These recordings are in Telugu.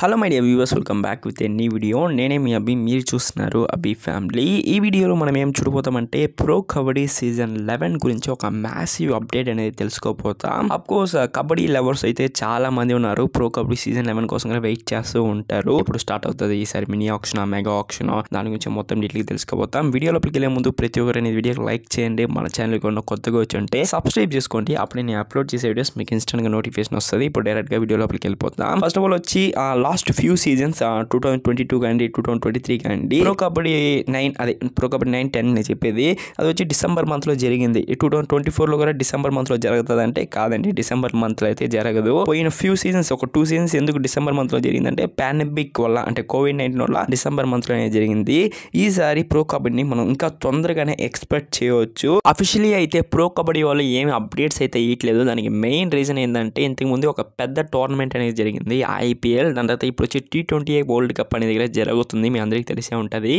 Hello my dear viewers, welcome back with any video. నేనే మీ అభి, మీరు చూస్తున్నారు అభి ఫ్యామిలీ. ఈ వీడియోలో మనం ఏం చూడబోతామంటే ప్రో కబడ్డీ సీజన్ 11 గురించి ఒక మ్యాసివ్ అప్డేట్ అనేది తెలుసుకోపోతాం. అఫ్కోర్స్ కబడ్డీ లవర్స్ అయితే చాలా మంది ఉన్నారు, ప్రో కబడ్డీ సీజన్ 11 కోసం వెయిట్ చేస్తూ ఉంటారు. ఇప్పుడు స్టార్ట్ అవుతుంది ఈసారి మినీ ఆక్షన్, మెగా ఆక్షన్, దాని గురించి మొత్తం డీటెయిల్ తెలుసుకోపోతాం. వీడియోలోకి వెళ్ళే ముందు ప్రతి ఒక్కరు అనేది వీడియోకి లైక్ చేయండి. మన ఛానల్ కొన్న కొత్తగా వచ్చి ఉంటే సబ్స్క్రైబ్ చేసుకోండి. అప్పుడు నేను అప్లోడ్ చేసే వీడియోస్ మీకు ఇన్స్టెంట్గా నోటిఫికేషన్ వస్తుంది. ఇప్పుడు డైరెక్ట్గా వీడియోలోకి వెళ్ళిపోతాం. ఫస్ట్ ఆఫ్ ఆల్ వచ్చి లాస్ట్ ఫ్యూ సీజన్స్ 2022 కానీ 2023 కానీ ప్రో కబడ్డీ 9 అదే ప్రో కబడ్డీ 9-10 అని చెప్పేది అది వచ్చి డిసెంబర్ మంత్లో జరిగింది. 2024లో కూడా డిసెంబర్ మంత్లో జరుగుతుంది అంటే కాదండి, డిసెంబర్ మంత్లో అయితే జరగదు. పోయిన ఫ్యూ సీజన్స్, ఒక 2 సీజన్స్ ఎందుకు డిసెంబర్ మంత్లో జరిగిందంటే పాండమిక్ వల్ల, అంటే కోవిడ్-19 వల్ల డిసెంబర్ మంత్లోనే జరిగింది. ఈసారి ప్రో కబడ్డీని మనం ఇంకా తొందరగానే ఎక్స్పెక్ట్ చేయవచ్చు. అఫీషియలీ అయితే ప్రో కబడ్డీ వాళ్ళు ఏమి అప్డేట్స్ అయితే ఇవ్వట్లేదు. దానికి మెయిన్ రీజన్ ఏంటంటే ఇంతకుముందు ఒక పెద్ద టోర్నమెంట్ అనేది జరిగింది, ఐపీఎల్. దాని తర్వాత ఇప్పుడు వచ్చి T20 వరల్డ్ కప్ అనేది దగ్గర జరుగుతుంది, మీ అందరికీ తెలిసే ఉంటుంది.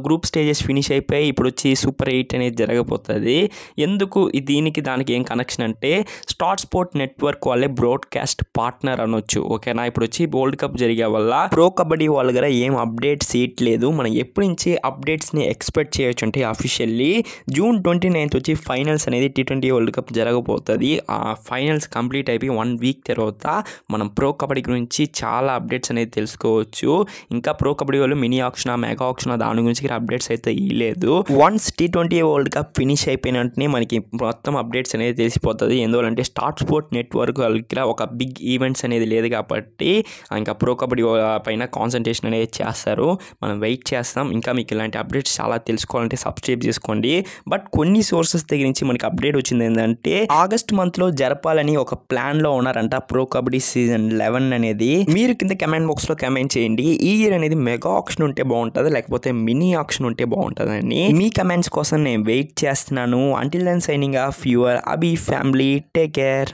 గ్రూప్ స్టేజెస్ ఫినిష్ అయిపోయి ఇప్పుడు వచ్చి సూపర్ 8 అనేది జరగబోతుంది. ఎందుకు దీనికి దానికి ఏం కనెక్షన్ అంటే స్టార్ స్పోర్ట్ నెట్వర్క్ వాళ్ళే బ్రాడ్కాస్ట్ పార్ట్నర్ అనొచ్చు. ఓకేనా, ఇప్పుడు వచ్చి వరల్డ్ కప్ జరిగే వల్ల ప్రో కబడ్డీ వాళ్ళ దగ్గర ఏం అప్డేట్స్ ఇవ్వట్లేదు. మనం ఎప్పటి నుంచి అప్డేట్స్ని ఎక్స్పెక్ట్ చేయొచ్చు అంటే అఫీషియల్లీ June 29 వచ్చి ఫైనల్స్ అనేది T20 వరల్డ్ కప్ జరగబోతుంది. ఆ ఫైనల్స్ కంప్లీట్ అయిపోయి 1 వీక్ తర్వాత మనం ప్రో కబడ్డీ గురించి చాలా అప్డేట్స్ అనేది తెలుసుకోవచ్చు. ఇంకా ప్రో కబడ్డీ వాళ్ళు మినీ ఆక్షన్, మెగా ఆక్షన్ దాని గురించి అప్డేట్స్ అయితే ఇవ్వలేదు. Once T20 world cup finish అయిపోయిన వెంటనే మనకి మొత్తం అప్డేట్స్ అనేది తెలిసిపోతుంది. ఎందుకంటే స్టార్ స్పోర్ట్ నెట్వర్క్ దగ్గర ఒక బిగ్ ఈవెంట్స్ అనేది లేదు కాబట్టి ఇంకా ప్రో కబడ్డీ పైన కాన్సన్ట్రేషన్ అనేది చేస్తారు. మనం వెయిట్ చేస్తాం. ఇంకా మీకు ఇలాంటి అప్డేట్స్ చాలా తెలుసుకోవాలంటే సబ్స్క్రైబ్ చేసుకోండి. బట్ కొన్ని సోర్సెస్ దగ్గర నుంచి మనకి అప్డేట్ వచ్చింది ఏంటంటే ఆగస్ట్ మంత్లో జరపాలని ఒక ప్లాన్లో ఉన్నారంట ప్రో కబడ్డీ సీజన్ 11 అనేది. మీరు కింద కమెంట్ బాక్స్లో కమెంట్ చేయండి, ఈ ఇయర్ అనేది మెగా ఆక్షన్ ఉంటే బాగుంటుంది లేకపోతే మినీ ఆక్షన్ ఉంటే బాగుంటుంది అని. మీ కమెంట్స్ కోసం నేను వెయిట్ చేస్తున్నాను. Until then signing off your Abhi family. Take care.